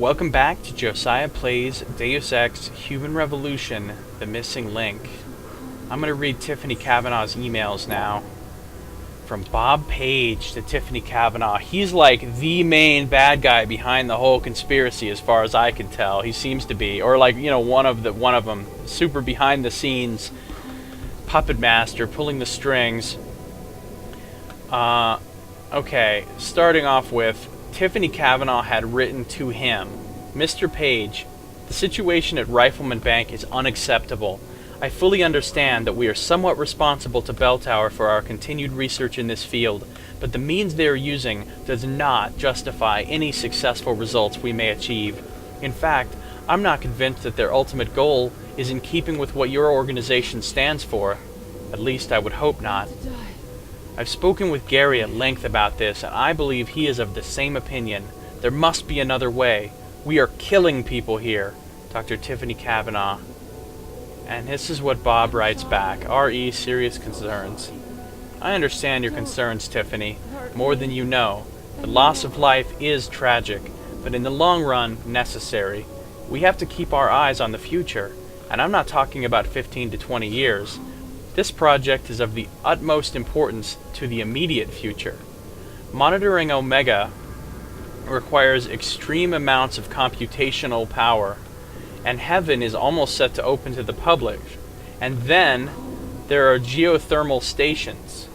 Welcome back to Josiah Plays Deus Ex Human Revolution, The Missing Link. I'm going to read Tiffany Kavanaugh's emails now. From Bob Page to Tiffany Kavanaugh. He's like the main bad guy behind the whole conspiracy as far as I can tell. He seems to be. Or like, one of them. Super behind the scenes puppet master pulling the strings. Okay, starting off with Tiffany Kavanaugh had written to him, Mr. Page, the situation at Rifleman Bank is unacceptable. I fully understand that we are somewhat responsible to Bell Tower for our continued research in this field, but the means they are using does not justify any successful results we may achieve. In fact, I'm not convinced that their ultimate goal is in keeping with what your organization stands for. At least I would hope not. I've spoken with Gary at length about this, and I believe he is of the same opinion. There must be another way. We are killing people here. Dr. Tiffany Kavanaugh. And this is what Bob writes back. R.E. Serious concerns. I understand your concerns, Tiffany, more than you know. The loss of life is tragic, but in the long run, necessary. We have to keep our eyes on the future, and I'm not talking about 15 to 20 years. This project is of the utmost importance to the immediate future. Monitoring Omega requires extreme amounts of computational power, and Heaven is almost set to open to the public. And then there are geothermal stations.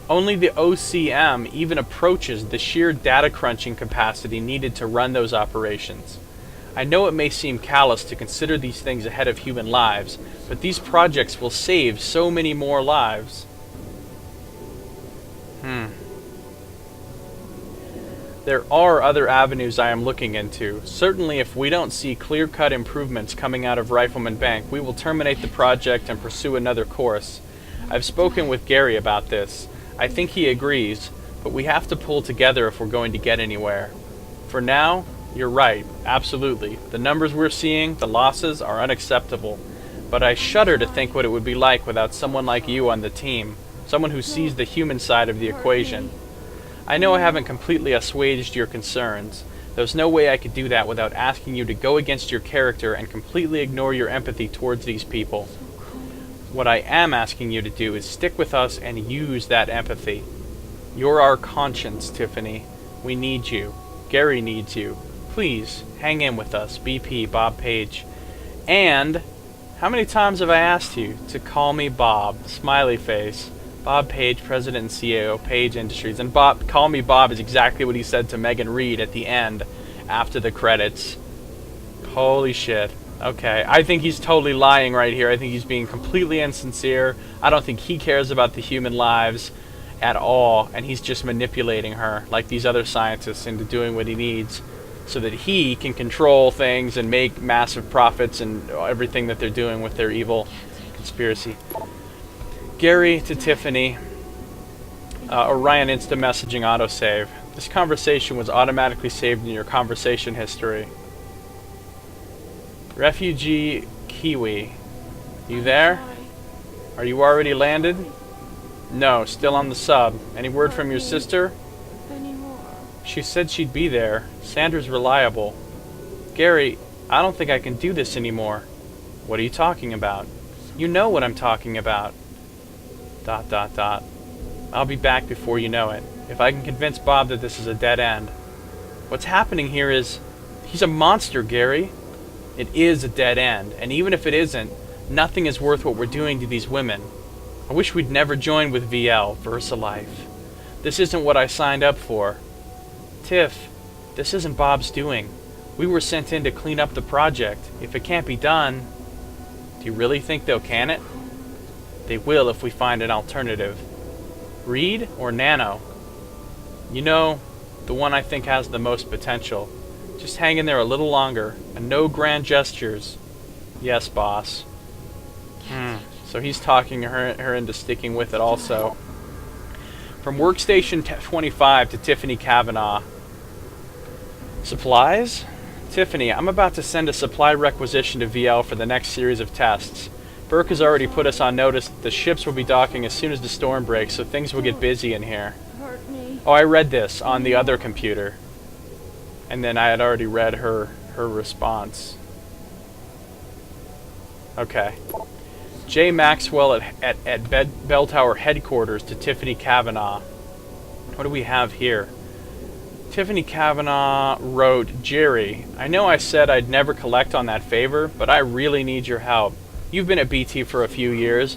Only the OCM even approaches the sheer data crunching capacity needed to run those operations. I know it may seem callous to consider these things ahead of human lives, but these projects will save so many more lives. There are other avenues I am looking into. Certainly if we don't see clear-cut improvements coming out of Rifleman Bank, we will terminate the project and pursue another course. I've spoken with Gary about this. I think he agrees, but we have to pull together if we're going to get anywhere. For now, you're right, absolutely. The numbers we're seeing, the losses, are unacceptable. But I shudder to think what it would be like without someone like you on the team. Someone who sees the human side of the equation. I know I haven't completely assuaged your concerns. There's no way I could do that without asking you to go against your character and completely ignore your empathy towards these people. What I am asking you to do is stick with us and use that empathy. You're our conscience, Tiffany. We need you. Gary needs you. Please, hang in with us. BP, Bob Page. And how many times have I asked you to call me Bob? Smiley face. Bob Page, President and CEO, Page Industries. And Bob, call me Bob is exactly what he said to Megan Reed at the end, after the credits. Holy shit. Okay, I think he's totally lying right here. I think he's being completely insincere. I don't think he cares about the human lives at all, and he's just manipulating her, like these other scientists, into doing what he needs, so that he can control things and make massive profits and everything that they're doing with their evil conspiracy. Gary to Tiffany, Orion Insta Messaging Autosave. This conversation was automatically saved in your conversation history. Refugee Kiwi, you there? Are you already landed? No, still on the sub. Any word from your sister? She said she'd be there. Sandra's reliable. Gary, I don't think I can do this anymore. What are you talking about? You know what I'm talking about. ... I'll be back before you know it. If I can convince Bob that this is a dead end. What's happening here is... He's a monster, Gary. It is a dead end, and even if it isn't, nothing is worth what we're doing to these women. I wish we'd never joined with VL, VersaLife. This isn't what I signed up for. Tiff, this isn't Bob's doing. We were sent in to clean up the project. If it can't be done... Do you really think they'll can it? They will if we find an alternative. Reed or Nano? You know, the one I think has the most potential. Just hang in there a little longer, and no grand gestures. Yes, boss. So he's talking her into sticking with it also. From Workstation 25 to Tiffany Kavanaugh. Supplies? Tiffany, I'm about to send a supply requisition to VL for the next series of tests. Burke has already put us on notice that the ships will be docking as soon as the storm breaks, so things will get busy in here. Oh, I read this on the other computer. And then I had already read her response. Okay. J. Maxwell at Bell Tower headquarters to Tiffany Kavanaugh. What do we have here? Tiffany Kavanaugh wrote, Jerry, I know I said I'd never collect on that favor, but I really need your help. You've been at BT for a few years.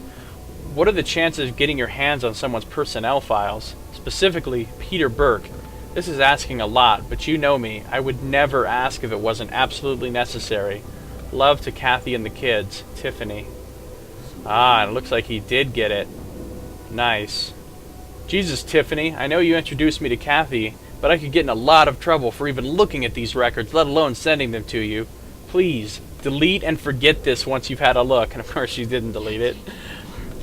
What are the chances of getting your hands on someone's personnel files? Specifically, Peter Burke. This is asking a lot, but you know me. I would never ask if it wasn't absolutely necessary. Love to Kathy and the kids. Tiffany. Ah, it looks like he did get it. Nice. Jesus, Tiffany, I know you introduced me to Kathy, but I could get in a lot of trouble for even looking at these records, let alone sending them to you. Please, delete and forget this once you've had a look. And of course she didn't delete it.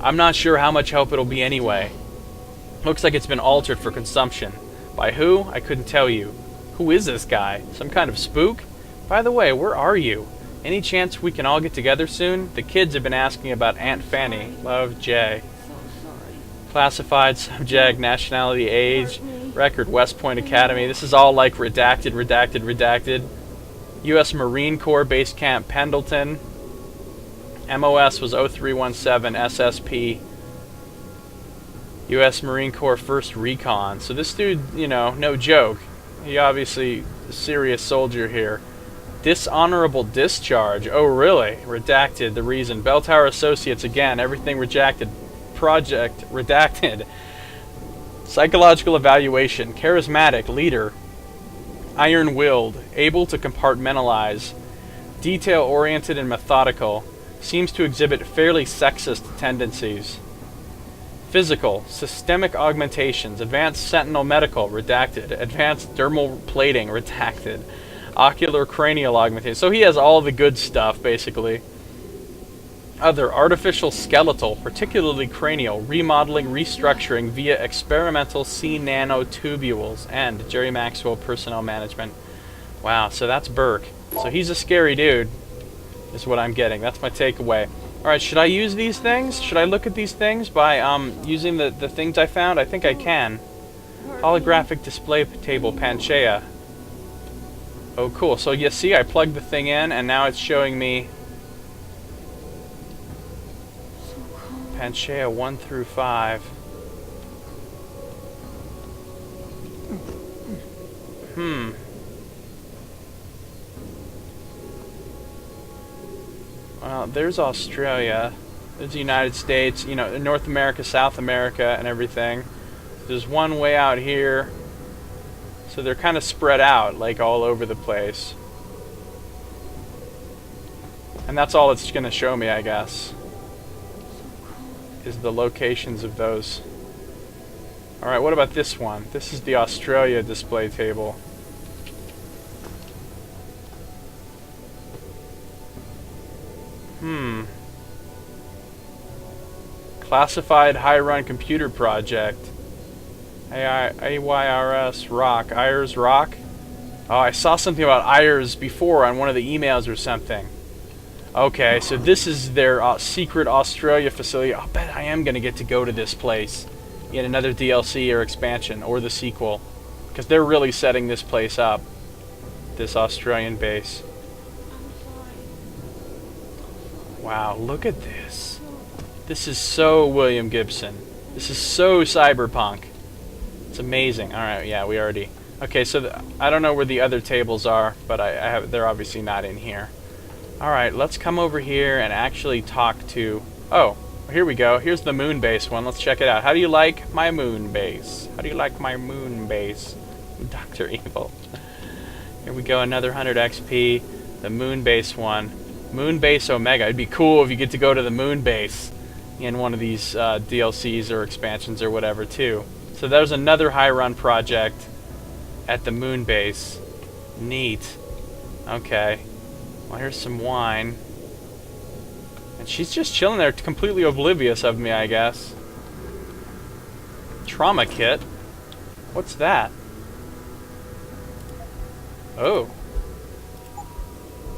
I'm not sure how much help it'll be anyway. Looks like it's been altered for consumption. By who? I couldn't tell you. Who is this guy? Some kind of spook? By the way, where are you? Any chance we can all get together soon? The kids have been asking about Aunt Fanny. Love, Jay. Classified, subject, nationality, age, record, West Point Academy. This is all like redacted, redacted, redacted. U.S. Marine Corps Base Camp Pendleton. MOS was 0317 SSP. U.S. Marine Corps 1st Recon. So this dude, you know, no joke. He obviously a serious soldier here. Dishonorable discharge. Oh, really? Redacted. The reason. Bell Tower Associates again. Everything rejected. Project redacted. Psychological evaluation. Charismatic. Leader. Iron-willed. Able to compartmentalize. Detail-oriented and methodical. Seems to exhibit fairly sexist tendencies. Physical. Systemic augmentations. Advanced sentinel medical. Redacted. Advanced dermal plating. Redacted. Ocular cranial augmentation. So he has all the good stuff, basically. Other artificial skeletal, particularly cranial, remodeling, restructuring via experimental C nanotubules, and Jerry Maxwell personnel management. Wow, so that's Burke. So he's a scary dude, is what I'm getting. That's my takeaway. Alright, should I use these things? Should I look at these things by using the things I found? I think I can. Holographic display table, Panchaea. Oh, cool. So you see, I plugged the thing in, and now it's showing me Panchaea 1 through 5. Well, there's Australia. There's the United States, you know, North America, South America, and everything. There's one way out here. So they're kind of spread out, like all over the place. And that's all it's going to show me, I guess, is the locations of those. Alright, what about this one? This is the Australia display table. Classified high-run computer project. AYRS Rock. Ayers Rock? Oh, I saw something about Ayers before on one of the emails or something. Okay, so this is their secret Australia facility. I'll bet I am going to get to go to this place in another DLC or expansion, or the sequel. Because they're really setting this place up. This Australian base. Wow, look at this. This is so William Gibson. This is so cyberpunk. It's amazing. Alright, yeah, we already... Okay, so I don't know where the other tables are, but they're obviously not in here. Alright, let's come over here and actually talk to... Oh, here we go. Here's the moon base one. Let's check it out. How do you like my moon base? How do you like my moon base? Dr. Evil. Here we go, another 100 XP. The moon base one. Moon base Omega. It'd be cool if you get to go to the moon base in one of these DLCs or expansions or whatever, too. So there's another high-run project at the moon base. Neat. Okay. Well, here's some wine. And she's just chilling there, completely oblivious of me, I guess. Trauma kit? What's that? Oh.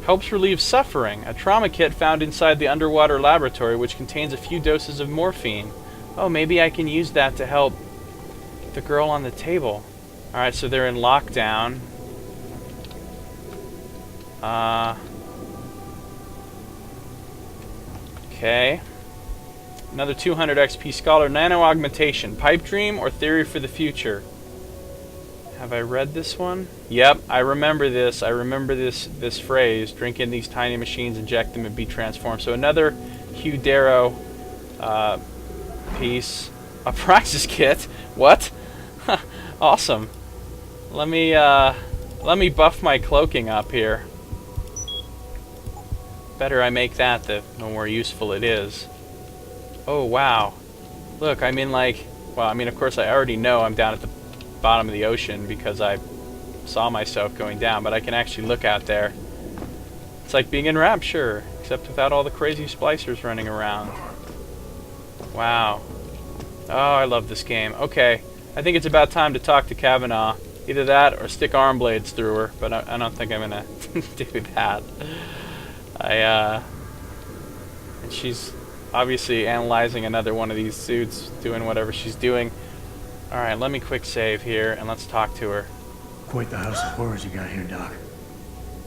Helps relieve suffering. A trauma kit found inside the underwater laboratory, which contains a few doses of morphine. Oh, maybe I can use that to help the girl on the table. Alright, so they're in lockdown. Okay. Another 200 XP Scholar. Nano Augmentation. Pipe Dream or Theory for the Future? Have I read this one? Yep, I remember this. I remember this phrase. Drink in these tiny machines, inject them, and be transformed. So another Hugh Darrow piece. A Praxis kit? What? Awesome. Let me buff my cloaking up here. Better I make that, the more useful it is. Oh, wow. Look, I'm in like... Well, I mean, of course, I already know I'm down at the bottom of the ocean because I saw myself going down, but I can actually look out there. It's like being in Rapture, except without all the crazy splicers running around. Wow. Oh, I love this game. Okay, I think it's about time to talk to Kavanaugh. Either that or stick arm blades through her, but I don't think I'm gonna do that. And she's obviously analyzing another one of these suits, doing whatever she's doing. Alright, let me quick save here, and let's talk to her. Quite the house of horrors you got here, Doc.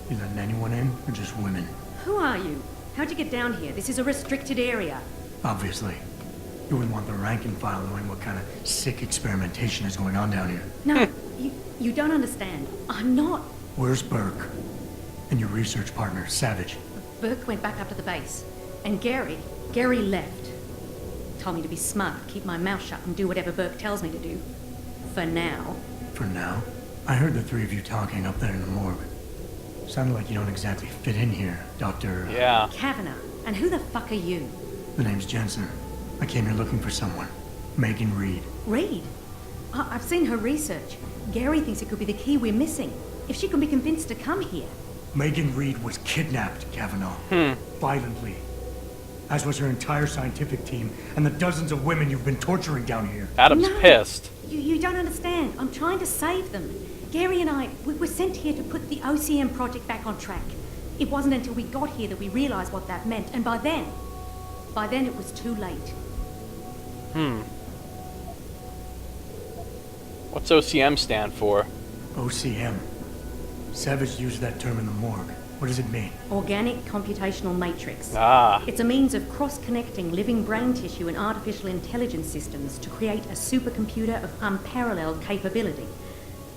You letting anyone in, or just women? Who are you? How'd you get down here? This is a restricted area. Obviously. You wouldn't want the rank and file knowing what kind of sick experimentation is going on down here. No, you don't understand. I'm not. Where's Burke? And your research partner, Savage? Burke went back up to the base. And Gary left. Told me to be smart, keep my mouth shut, and do whatever Burke tells me to do. For now. For now? I heard the three of you talking up there in the morgue. Sounded like you don't exactly fit in here, Dr. Yeah. Kavanaugh. And who the fuck are you? The name's Jensen. I came here looking for someone. Megan Reed. Reed? I've seen her research. Gary thinks it could be the key we're missing. If she can be convinced to come here. Megan Reed was kidnapped, Kavanaugh. Violently. As was her entire scientific team and the dozens of women you've been torturing down here. Adam's pissed. You don't understand. I'm trying to save them. Gary and I, we were sent here to put the OCM project back on track. It wasn't until we got here that we realized what that meant, and by then it was too late. What's OCM stand for? OCM. Savage used that term in the morgue. What does it mean? Organic Computational Matrix. Ah. It's a means of cross-connecting living brain tissue and artificial intelligence systems to create a supercomputer of unparalleled capability.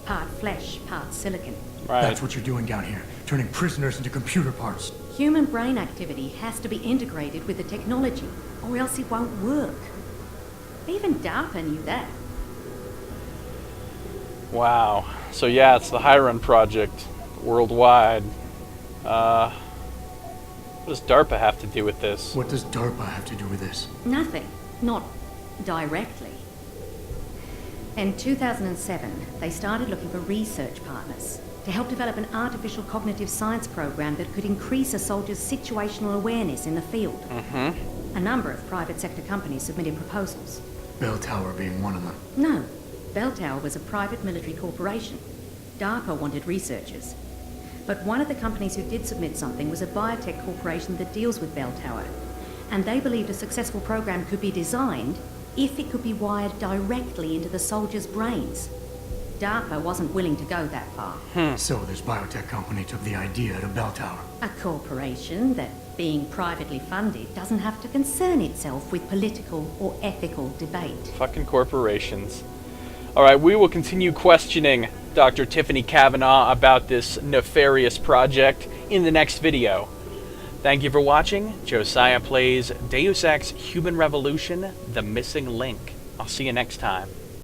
Part flesh, part silicon. Right. That's what you're doing down here, turning prisoners into computer parts. Human brain activity has to be integrated with the technology, or else it won't work. Even DARPA knew that. Wow. So yeah, it's the Hiron Project worldwide. What does DARPA have to do with this? What does DARPA have to do with this? Nothing. Not directly. In 2007, they started looking for research partners to help develop an artificial cognitive science program that could increase a soldier's situational awareness in the field. A number of private sector companies submitted proposals. Bell Tower being one of them. No, Bell Tower was a private military corporation. DARPA wanted researchers. But one of the companies who did submit something was a biotech corporation that deals with Bell Tower. And they believed a successful program could be designed if it could be wired directly into the soldiers' brains. DARPA wasn't willing to go that far. So this biotech company took the idea to Bell Tower. A corporation that, being privately funded, doesn't have to concern itself with political or ethical debate. Fucking corporations. Alright, we will continue questioning Dr. Tiffany Kavanaugh about this nefarious project in the next video. Thank you for watching. Josiah plays Deus Ex Human Revolution, The Missing Link. I'll see you next time.